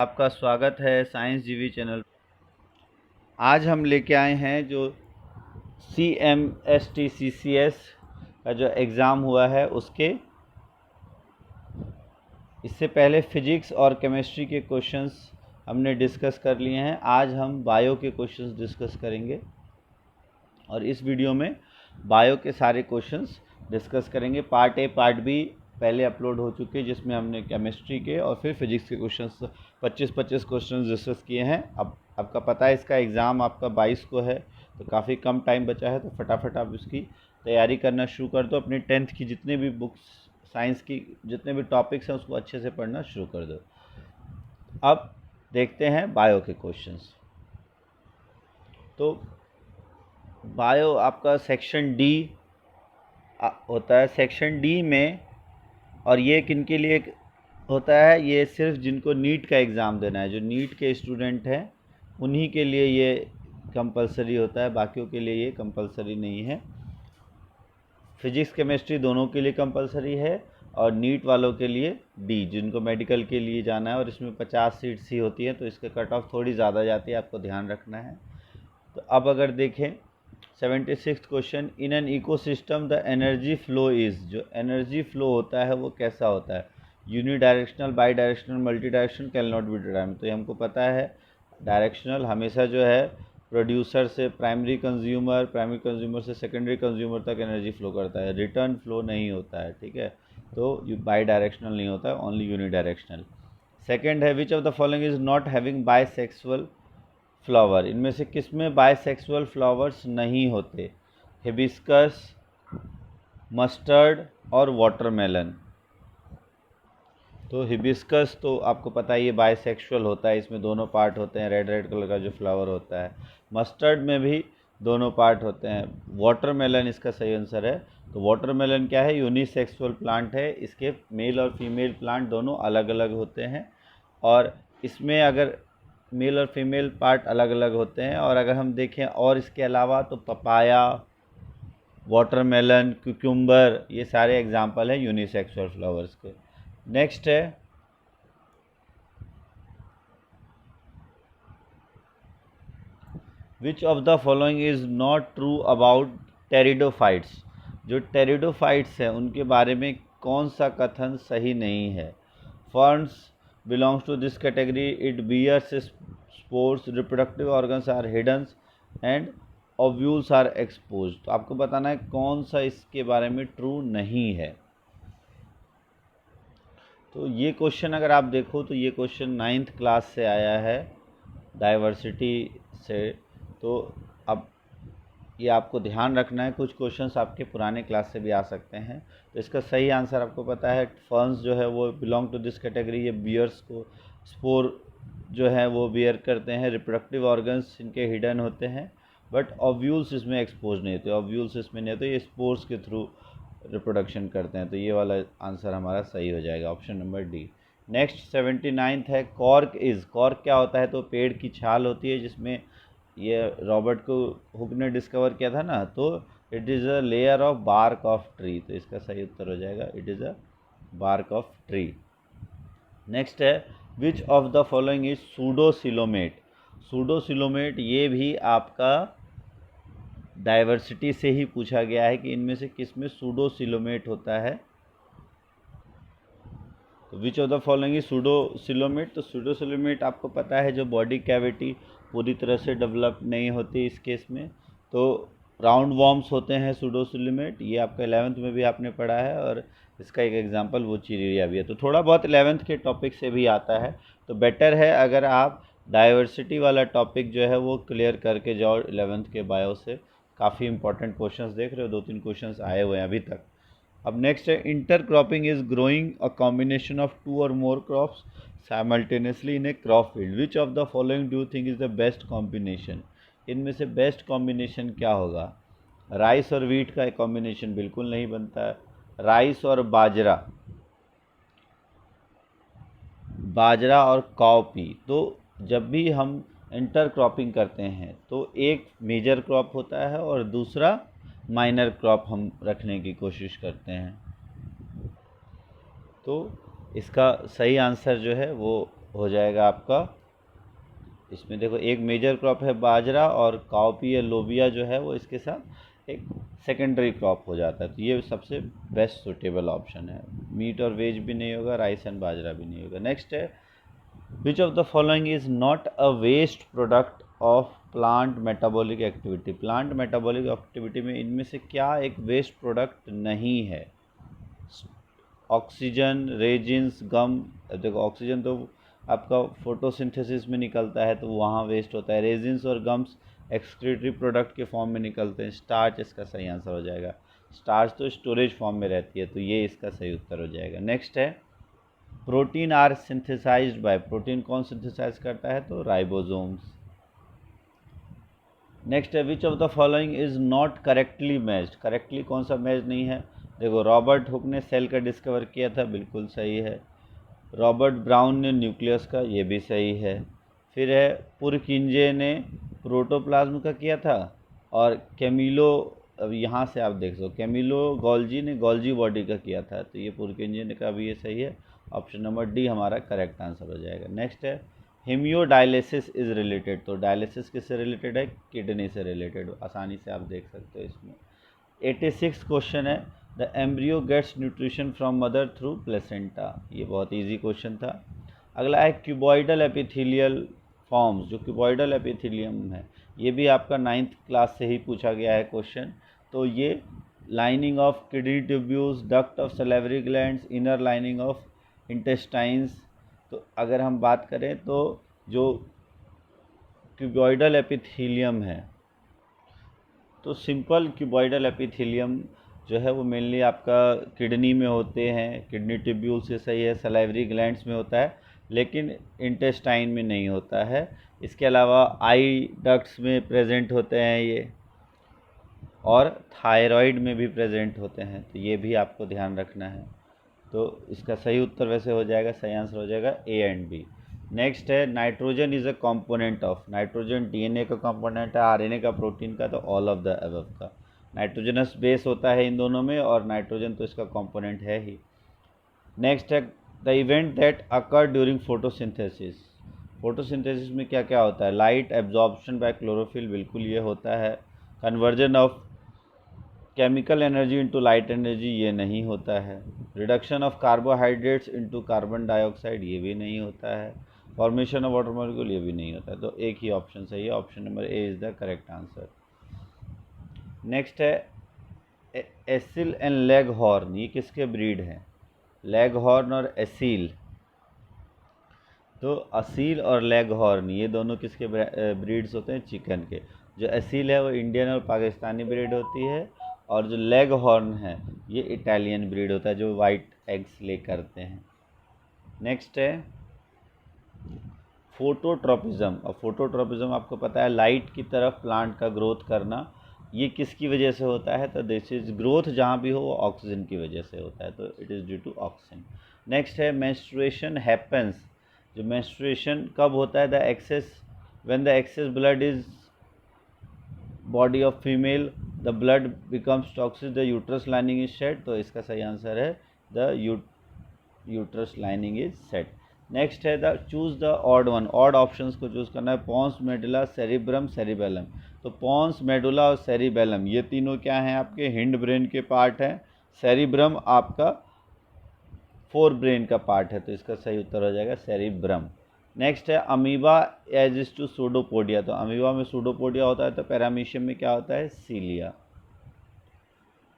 आपका स्वागत है साइंस जीवी चैनल। आज हम लेके आए हैं जो CMST-CCS का जो एग्ज़ाम हुआ है उसके इससे पहले फिजिक्स और केमिस्ट्री के क्वेश्चंस हमने डिस्कस कर लिए हैं। आज हम बायो के क्वेश्चंस डिस्कस करेंगे और इस वीडियो में बायो के सारे क्वेश्चंस डिस्कस करेंगे। पार्ट ए पार्ट बी पहले अपलोड हो चुके हैं जिसमें हमने केमिस्ट्री के और फिर फिजिक्स के क्वेश्चंस 25 क्वेश्चंस डिस्कस किए हैं। अब आपका पता है इसका एग्ज़ाम आपका 22 को है, तो काफ़ी कम टाइम बचा है, तो फटाफट आप इसकी तैयारी करना शुरू कर दो। अपनी 10th की जितने भी बुक्स साइंस की जितने भी टॉपिक्स हैं उसको अच्छे से पढ़ना शुरू कर दो। अब देखते हैं बायो के क्वेश्चंस। तो बायो आपका सेक्शन डी होता है। सेक्शन डी में और ये किन के लिए होता है, ये सिर्फ जिनको नीट का एग्ज़ाम देना है, जो नीट के स्टूडेंट हैं उन्हीं के लिए ये कंपलसरी होता है, बाकियों के लिए ये कंपलसरी नहीं है। फिजिक्स केमिस्ट्री दोनों के लिए कंपलसरी है और नीट वालों के लिए डी, जिनको मेडिकल के लिए जाना है, और इसमें 50 सीट्स ही होती हैं तो इसका कट ऑफ थोड़ी ज़्यादा जाती है, आपको ध्यान रखना है। तो अब अगर देखें 76 question, in an ecosystem the energy flow is, जो एनर्जी फ्लो होता है वो कैसा होता है, unidirectional, by directional, multi directional, can not be determined. तो ये हमको पता है डायरेक्शनल हमेशा जो है प्रोड्यूसर से प्राइमरी कंज्यूमर से सेकेंडरी कंज्यूमर तक एनर्जी फ्लो करता है, रिटर्न फ्लो नहीं होता है, ठीक है। तो बाई डायरेक्शनल नहीं होता है, ओनली यूनिडायरेक्शनल। सेकेंड है which of the following is not having bisexual flower, इनमें से किस में बाइसेक्सुअल फ्लावर्स नहीं होते, हिबिस्कस, मस्टर्ड और वाटरमेलन। तो हिबिस्कस तो आपको पता है ये बाइसेक्सुअल होता है, इसमें दोनों पार्ट होते हैं, रेड रेड कलर का जो फ्लावर होता है। मस्टर्ड में भी दोनों पार्ट होते हैं। वाटरमेलन इसका सही आंसर है। तो वाटरमेलन क्या है, यूनिसेक्सुअल प्लांट है, इसके मेल और फीमेल प्लांट दोनों अलग अलग होते हैं, और इसमें अगर मेल और फीमेल पार्ट अलग अलग होते हैं। और अगर हम देखें और इसके अलावा तो पपाया, वाटरमेलन, क्यूकम्बर, ये सारे एग्जाम्पल हैं यूनिसेक्सुअल फ्लावर्स के। नेक्स्ट है which of the following is not true about pteridophytes, जो टेरिडोफाइट्स हैं उनके बारे में कौन सा कथन सही नहीं है। Ferns belongs to this category, it bears spores, reproductive organs are hidden and ovules are expose. तो आपको बताना है कौन सा इसके बारे में ट्रू नहीं है। तो ये क्वेश्चन अगर आप देखो तो ये क्वेश्चन 9th क्लास से आया है, डाइवर्सिटी से। तो अब ये आपको ध्यान रखना है, कुछ क्वेश्चंस आपके पुराने क्लास से भी आ सकते हैं। तो इसका सही आंसर आपको पता है, फर्न्स जो है वो बिलोंग टू दिस कैटेगरी, ये बियर्स को स्पोर जो है वो बियर करते हैं, रिप्रोडक्टिव ऑर्गन्स इनके हिडन होते हैं, बट ओव्यूल्स इसमें एक्सपोज नहीं होते, ओव्यूल्स इसमें नहीं होते, ये स्पोर्स के थ्रू रिप्रोडक्शन करते हैं। तो ये वाला आंसर हमारा सही हो जाएगा, option number D. Next 79th है कॉर्क इज़, कॉर्क क्या होता है, तो पेड़ की छाल होती है जिसमें ये रॉबर्ट को हुक ने डिस्कवर किया था ना, तो it is a layer of bark of tree. तो इसका सही उत्तर हो जाएगा it is a bark of tree. Next है which of the following is pseudocoelomate, pseudocoelomate ये भी आपका डाइवर्सिटी से ही पूछा गया है कि इनमें से किस में सूडोसिलोमेट होता है। तो विच of the following is pseudocoelomate, तो सूडोसिलोमेट आपको पता है जो बॉडी कैविटी पूरी तरह से डेवलप नहीं होती इस केस में, तो राउंड वॉर्म्स होते हैं सूडोसिलोमेट, ये आपका 11th में भी आपने पढ़ा है, और इसका एक एग्जांपल वो चिरिया भी है। तो थोड़ा बहुत 11th के टॉपिक से भी आता है, तो बेटर है अगर आप डाइवर्सिटी वाला टॉपिक जो है वो क्लियर करके जाओ 11th के बायो से। काफ़ी इंपॉर्टेंट क्वेश्चंस देख रहे हो, 2-3 क्वेश्चंस आए हुए हैं अभी तक। अब नेक्स्ट है intercropping is growing a combination of 2 और more crops simultaneously in A crop field, which of the following do you think is the best combination, इनमें से बेस्ट कॉम्बिनेशन क्या होगा। राइस और वीट का कॉम्बिनेशन बिल्कुल नहीं बनता है, राइस और बाजरा, बाजरा और काउपी। तो जब भी हम इंटर क्रॉपिंग करते हैं तो एक मेजर क्रॉप होता है और दूसरा माइनर क्रॉप हम रखने की कोशिश करते हैं। तो इसका सही आंसर जो है वो हो जाएगा आपका, इसमें देखो एक मेजर क्रॉप है बाजरा और काउपी या लोबिया जो है वो इसके साथ एक सेकेंडरी क्रॉप हो जाता है, तो ये सबसे बेस्ट सुटेबल ऑप्शन है। मीट और वेज भी नहीं होगा, राइस एंड बाजरा भी नहीं होगा। नेक्स्ट है, which of the following is not a waste product of plant metabolic activity. Plant metabolic activity में इनमें से क्या एक वेस्ट प्रोडक्ट नहीं है? Oxygen, resins, gum. देखो ऑक्सीजन तो आपका फोटोसिंथेसिस में निकलता है तो वहाँ वेस्ट होता है। रेजिन्स और गम्स एक्सक्रीटरी प्रोडक्ट के फॉर्म में निकलते हैं। स्टार्च इसका सही आंसर हो जाएगा। स्टार्च तो स्टोरेज फॉर्म में रहती है, तो ये इसका सही उत्तर हो जाएगा। नेक्स्ट है, protein are synthesised by. Protein कौन सिंथेसाइज करता है? तो राइबोसोम्स। नेक्स्ट है, which of the following is not correctly matched. Correctly कौन सा मैच नहीं है? देखो रॉबर्ट हुक ने सेल का डिस्कवर किया था, बिल्कुल सही है। रॉबर्ट ब्राउन ने न्यूक्लियस का, ये भी सही है। फिर है, पुरकिंजे ने प्रोटोप्लाज्म का किया था, और कैमिलो, अब यहाँ से आप देख सकते, कैमिलो गोल्जी ने गोल्जी बॉडी का किया था, तो ये पुरकिंजे ने का भी ये सही है। ऑप्शन नंबर डी हमारा करेक्ट आंसर हो जाएगा। नेक्स्ट है, हेमियोडायलिसिस इज रिलेटेड। तो डायलिसिस किससे रिलेटेड है? किडनी से रिलेटेड, आसानी से आप देख सकते हो इसमें। 86 क्वेश्चन है, the embryo gets nutrition from mother through placenta. ये बहुत इजी क्वेश्चन था। अगला है, क्यूबॉइडल एपिथेलियल फॉर्म्स। जो क्यूबॉइडल एपिथेलियम है ये भी आपका 9th क्लास से ही पूछा गया है क्वेश्चन। तो ये lining of kidney tubules, duct of salivary glands, inner lining of intestines. तो अगर हम बात करें तो जो क्यूबॉइडल एपिथेलियम है, तो सिंपल क्यूबॉइडल एपिथेलियम जो है वो मेनली आपका किडनी में होते हैं, किडनी ट्यूब्यूल से सही है, सलाइवरी ग्लैंड्स में होता है, लेकिन इंटेस्टाइन में नहीं होता है। इसके अलावा आई डक्ट्स में प्रेजेंट होते हैं ये, और थायराइड में भी प्रेजेंट होते हैं, तो ये भी आपको ध्यान रखना है। तो इसका सही उत्तर वैसे हो जाएगा, सही आंसर हो जाएगा ए एंड बी। नेक्स्ट है, nitrogen is a component of. Nitrogen DNA का कंपोनेंट है, आरएनए का, प्रोटीन का, तो ऑल ऑफ द अबव का। नाइट्रोजनस बेस होता है इन दोनों में, और नाइट्रोजन तो इसका कंपोनेंट है ही। नेक्स्ट है, the event that occur during photosynthesis. Photosynthesis में क्या क्या होता है? लाइट एब्जॉर्प्शन बाय क्लोरोफिल, बिल्कुल ये होता है। Conversion of chemical energy into light energy, ये नहीं होता है। Reduction of carbohydrates into carbon dioxide, ये भी नहीं होता है। फॉर्मेशन ऑफ वाटर मॉलिक्यूल, ये भी नहीं होता है। तो एक ही ऑप्शन सही है, option number A is the correct answer. Next है, एसिल एंड लेग हॉर्न, ये किसके ब्रीड हैं? लेग हॉर्न और एसील। तो असील और लेग हॉर्न ये दोनों किसके ब्रीड्स होते हैं? चिकन के। जो एसील है वो इंडियन और पाकिस्तानी ब्रीड होती है, और जो लेग हॉर्न है ये इटालियन ब्रीड होता है, जो वाइट एग्स ले करते हैं। नेक्स्ट है, फोटोट्रॉपिज्म। और फोटोट्रॉपिज्म आपको पता है लाइट की तरफ प्लांट का ग्रोथ करना, ये किसकी वजह से होता है? तो दिस इज ग्रोथ जहाँ भी हो वो ऑक्सीजन की वजह से होता है, तो it is due to oxygen. Next है, मेंस्ट्रुएशन हैपेंस। जो मेंस्ट्रुएशन कब होता है? The excess, when the excess blood is body of female, the blood becomes toxic, the uterus lining is set. तो इसका सही आंसर है the uterus lining is set. Next है, the choose the odd one. Odd options को choose करना है। Pons, medulla, cerebrum, cerebellum. तो pons, medulla और सेरिबेलम ये तीनों क्या हैं? आपके हिंड ब्रेन के पार्ट हैं। सेरिब्रम आपका फोर ब्रेन का पार्ट है, तो इसका सही उत्तर हो जाएगा सेरिब्रम। नेक्स्ट है, amoeba as is to pseudopodia. तो अमीबा में सूडोपोडिया होता है, तो पैरामीशियम में क्या होता है? Cilia.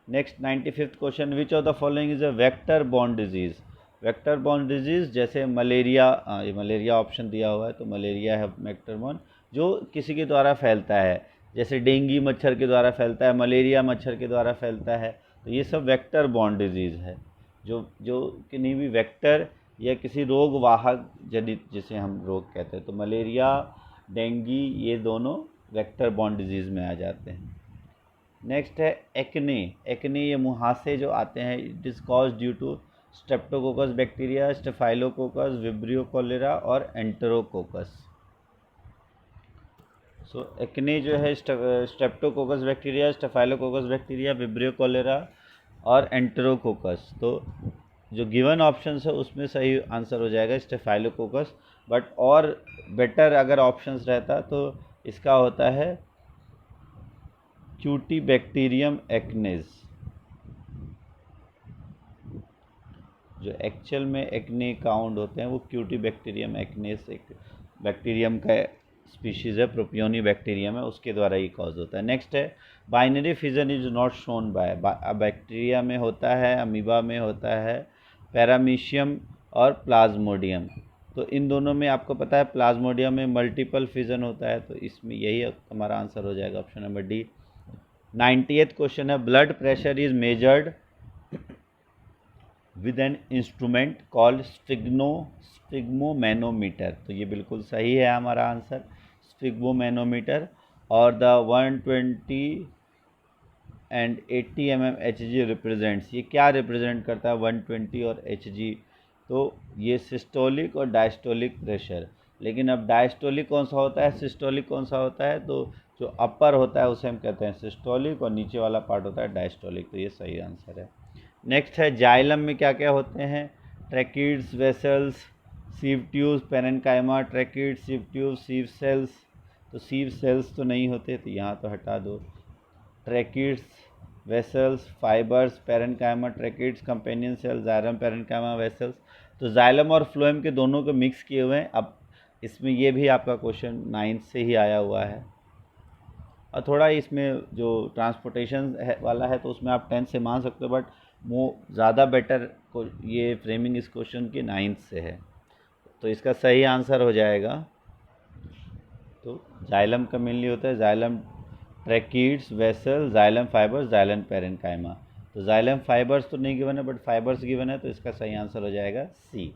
Next 95th question, which of the following is a vector borne disease. Vector borne disease जैसे मलेरिया, ये मलेरिया ऑप्शन दिया हुआ है, तो मलेरिया है वेक्टर बॉर्न, जो किसी के द्वारा फैलता है, जैसे डेंगू मच्छर के द्वारा फैलता है, मलेरिया मच्छर के द्वारा फैलता है, तो ये सब वेक्टर बॉर्न डिजीज़ है, जो किन्हीं भी वेक्टर या किसी रोग वाहक जनित जिसे हम रोग कहते हैं। तो मलेरिया, डेंगू ये दोनों वेक्टर बॉर्न डिजीज़ में आ जाते हैं। नेक्स्ट है, एक्ने। एक्ने ये मुहासे जो आते हैं, it is cause due to streptococcus bacteria, staphylococcus, vibrio cholera और एंटेरोकोकस। सो एक्ने जो है streptococcus bacteria, staphylococcus bacteria, vibrio cholera और एंटेरोकोकस। तो जो गिवन ऑप्शन है उसमें सही आंसर हो जाएगा स्टेफाइलोकोकस। बट और बेटर अगर ऑप्शंस रहता तो इसका होता है क्यूटीबैक्टीरियम एक्नेस। जो एक्चुअल में एक्ने काउंट होते हैं वो क्यूटीबैक्टीरियम एक्नेस एक बैक्टीरियम का स्पीशीज़ है, प्रोपियोनी बैक्टीरियम है, उसके द्वारा ये कॉज होता है। नेक्स्ट है binary fission is not shown by. Bacteria में होता है, अमीबा में होता है, पैरामीशियम और प्लाज्मोडियम। तो इन दोनों में आपको पता है प्लाज्मोडियम में मल्टीपल फिजन होता है, तो इसमें यही हमारा आंसर हो जाएगा option number D. 90th question है blood pressure is measured with an instrument called sphygmomanometer. तो ये बिल्कुल सही है हमारा आंसर, स्फिग्मोमैनोमीटर। और the 120 and 80 mm Hg represents, ये क्या रिप्रेजेंट करता है 120 और Hg? तो ये सिस्टोलिक और डायस्टोलिक प्रेशर। लेकिन अब डायस्टोलिक कौन सा होता है, सिस्टोलिक कौन सा होता है? तो जो अपर होता है उसे हम कहते हैं सिस्टोलिक और नीचे वाला पार्ट होता है डायस्टोलिक। तो ये सही आंसर है। नेक्स्ट है जाइलम में क्या क्या होते हैं? Tracheids, vessels, sieve tubes, parenchyma, tracheid, sieve tube, sieve cells. तो सीव सेल्स तो नहीं होते, तो यहाँ तो हटा दो। Tracheids, vessels, fibres, parenchyma, tracheids, companion cell, xylem, parenchyma, vessels. तो जाइलम और फ्लोएम के दोनों को मिक्स किए हुए हैं। अब इसमें ये भी आपका क्वेश्चन 9th से ही आया हुआ है, और थोड़ा इसमें जो ट्रांसपोर्टेशन वाला है तो उसमें आप 10th से मान सकते हो, बट वो ज़्यादा बेटर को ये फ्रेमिंग इस क्वेश्चन की 9th से है। तो इसका सही आंसर हो जाएगा, तो जाइलम का मेनली होता है xylem tracheids, vessel, xylem fibres, xylem parenchyma. तो जाइलम फाइबर्स तो नहीं गिवन है, बट फाइबर्स गिवन है, तो इसका सही आंसर हो जाएगा सी।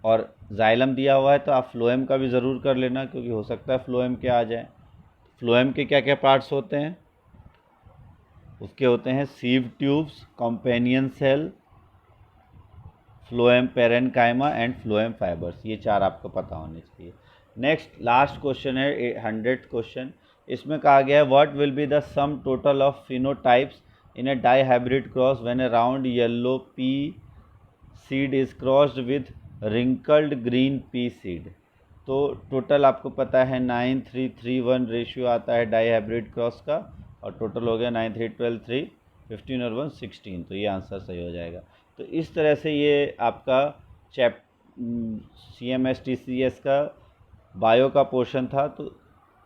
और जाइलम दिया हुआ है तो आप फ्लोएम का भी ज़रूर कर लेना, क्योंकि हो सकता है फ्लोएम के आ जाए। फ्लोएम के क्या क्या पार्ट्स होते हैं? उसके होते हैं sieve tubes, companion cell, phloem parenchyma and phloem fibres. ये चार आपको पता होने चाहिए। नेक्स्ट लास्ट क्वेश्चन है 100th क्वेश्चन। इसमें कहा गया है what will be the sum total of phenotypes in a dihybrid cross when a round yellow pea seed is crossed with wrinkled green pea seed. तो total आपको पता है 9:3:1 ratio आता है डाई हाइब्रिड क्रॉस का, और total हो गया 9:3:12:3, 15 और 1 16। तो ये आंसर सही हो जाएगा। तो इस तरह से ये आपका CMS TCS का बायो का पोर्शन था। तो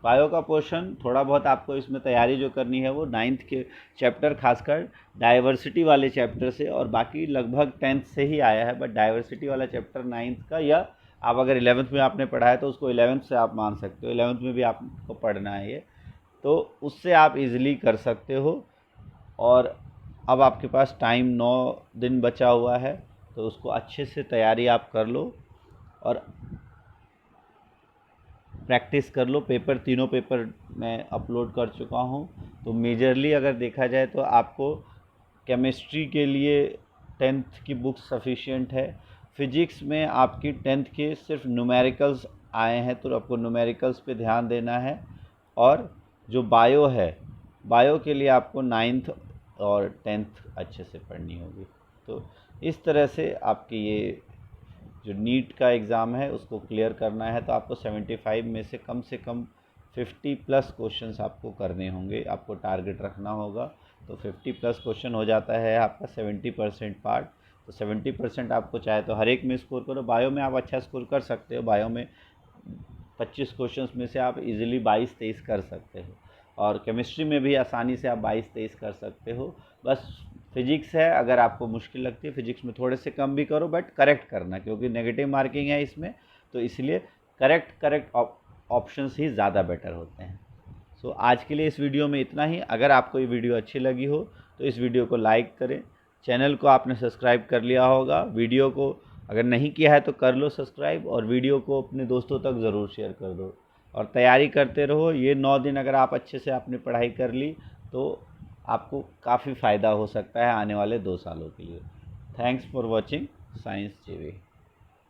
बायो का पोर्शन थोड़ा बहुत आपको इसमें तैयारी जो करनी है वो 9th के चैप्टर, खासकर डाइवर्सिटी वाले चैप्टर से, और बाकी लगभग 10th से ही आया है, बट डाइवर्सिटी वाला चैप्टर 9th का, या आप अगर 11th में आपने पढ़ा है तो उसको 11th से आप मान सकते हो, 11th में भी आपको पढ़ना है ये, तो उससे आप इजीली कर सकते हो। और अब आपके पास टाइम 9 दिन बचा हुआ है, तो उसको अच्छे से तैयारी आप कर लो और प्रैक्टिस कर लो। पेपर तीनों पेपर मैं अपलोड कर चुका हूँ। तो मेजरली अगर देखा जाए तो आपको केमिस्ट्री के लिए 10th की बुक सफिशिएंट है। फिजिक्स में आपकी 10th के सिर्फ न्यूमेरिकल्स आए हैं, तो आपको न्यूमेरिकल्स पे ध्यान देना है। और जो बायो है, बायो के लिए आपको 9th और 10th अच्छे से पढ़नी होगी। तो इस तरह से आपकी ये जो नीट का एग्ज़ाम है उसको क्लियर करना है, तो आपको 75 में से कम 50+ क्वेश्चंस आपको करने होंगे, आपको टारगेट रखना होगा। तो 50+ क्वेश्चन हो जाता है आपका 70% पार्ट। तो 70% आपको चाहे तो हर एक में स्कोर करो। बायो में आप अच्छा स्कोर कर सकते हो, बायो में 25 क्वेश्चंस में से आप इजीली 22-23 कर सकते हो, और केमिस्ट्री में भी आसानी से आप 22-23 कर सकते हो। बस फिजिक्स है, अगर आपको मुश्किल लगती है फिजिक्स में थोड़े से कम भी करो, बट करेक्ट करना, क्योंकि नेगेटिव मार्किंग है इसमें, तो इसलिए करेक्ट ऑप्शंस ही ज़्यादा बेटर होते हैं। सो आज के लिए इस वीडियो में इतना ही। अगर आपको ये वीडियो अच्छी लगी हो तो इस वीडियो को लाइक करें, चैनल को आपने सब्सक्राइब कर लिया होगा, वीडियो को अगर नहीं किया है तो कर लो सब्सक्राइब, और वीडियो को अपने दोस्तों तक ज़रूर शेयर कर दो, और तैयारी करते रहो। ये 9 दिन अगर आप अच्छे से आपने पढ़ाई कर ली तो आपको काफ़ी फ़ायदा हो सकता है आने वाले 2 सालों के लिए। थैंक्स फॉर वॉचिंग साइंस जीवी।